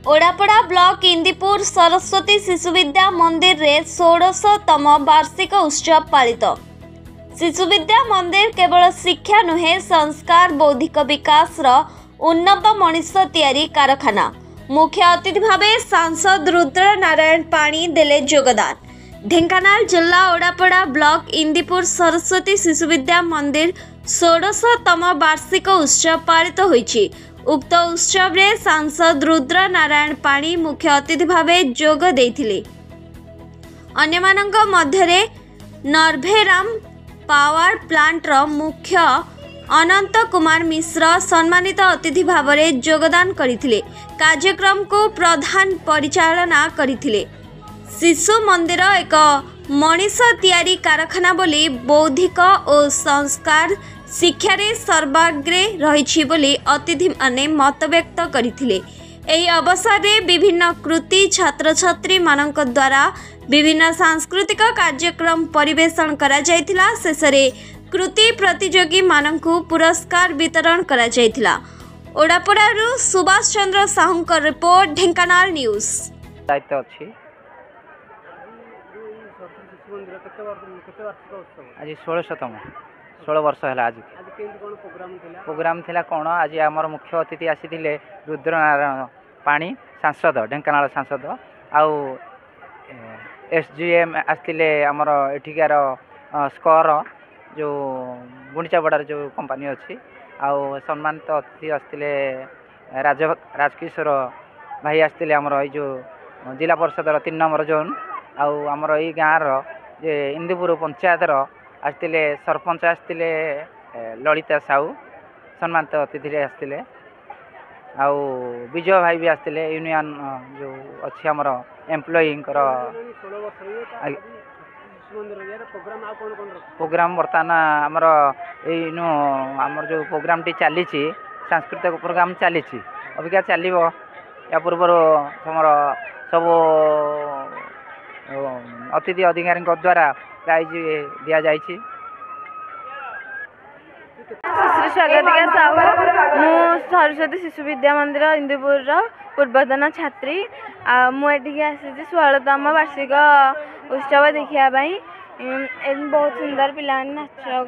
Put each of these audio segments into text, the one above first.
ओडापड़ा block इंदीपुर Saraswati Shishu Vidya मंदिर रे 16तम वार्षिक उत्सव पालित। शिशु विद्या मंदिर केवल शिक्षा नुहे संस्कार बौद्धिक विकास रो उन्नत मनीष तैयारी कारखाना। मुख्य अतिथि भावे सांसद रुद्र नारायण पाणी देले योगदान। ढेंकानाल जिला ओडापड़ा ब्लॉक इंदीपुर सरस्वती शिशु विद्या मंदिर 16तम वार्षिक उत्सव पालित होईछि। उक्त उत्सव रे सांसद रुद्र नारायण पाणी मुख्य अतिथि भावे जोग देइथिले। अन्यमानंक मध्यरे नर्भेराम पावर प्लांट रो मुख्य अनंत कुमार मिश्र सम्मानित अतिथि भावरे योगदान करथिले। कार्यक्रम को प्रधान परिचालना करथिले। शिशु मंदिर एक मनीष तैयारी कारखाना बोली बौद्धिक और संस्कार शिक्षा रे सर्वाग्रे रही बोली अतिथि माने मत व्यक्त करथिले। एही अवसर रे विभिन्न कृति छात्र छात्री मानक द्वारा विभिन्न सांस्कृतिक कार्यक्रम परिवेषण करा जायतिला। शेषरे कृति प्रतियोगी मानकु पुरस्कार वितरण करा जायतिला। ओडापड़ारू सुभाष चंद्र साहू का रिपोर्ट, ढेंकानाल न्यूज। दायित्व अछि आज 16 वर्ष है। आज प्रोग्राम थिला कोन आज आमर मुख्य अतिथि आसीथिले रुद्र नारायण पाणी सांसद, ढेंकानाल सांसद आउ एसजीएम आसथिले आमर एठिकार स्कोर जो गुणिचाबड़ार जो कंपनी अच्छी आउ सम्मानित अतिथि आसथिले राजकिशोर भाई आसथिले आमर ए जो जिला परिषदर 3 नंबर जोन आउ आमर ए गाँव जे इंदीपुर पंचायत आसथिले सरपंच आसथिले ललिता साहू सम्मानित अतिथि आसथिले आउ विजय भाई भी आसथिले यूनियन जो अच्छी आमर एम्प्लॉई प्रोग्राम बर्तमान आमर यू आमर जो प्रोग्राम टी चली सांस्कृतिक प्रोग्राम चली अबिका चलो या पूर्व सब अतिथि अधिकारी द्वारा प्राइज दि जाइए। स्वागतिका साहू मु सरस्वती शिशु विद्या मंदिर इंदीपुर पूर्वतन छात्री। मुझे आसी 16तम वार्षिक उत्सव देखापी। बहुत सुंदर पिला नाच कर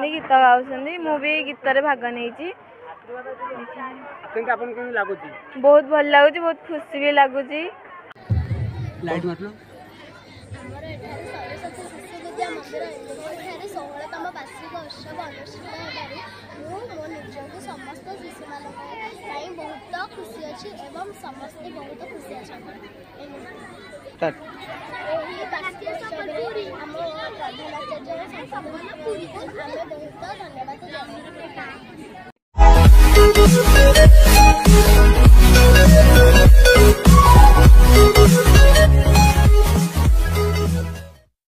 गीत गाँव मुझे गीत भाग नहीं। बहुत भल लगुच, बहुत खुशी भी लगुच। मंदिर 16तम वार्षिक उत्सव अनुष्ठित हो निजक समस्त शिशु मान बहुत खुशी अच्छी एवं समस्ते बहुत खुशी अच्छा बहुत धन्यवाद।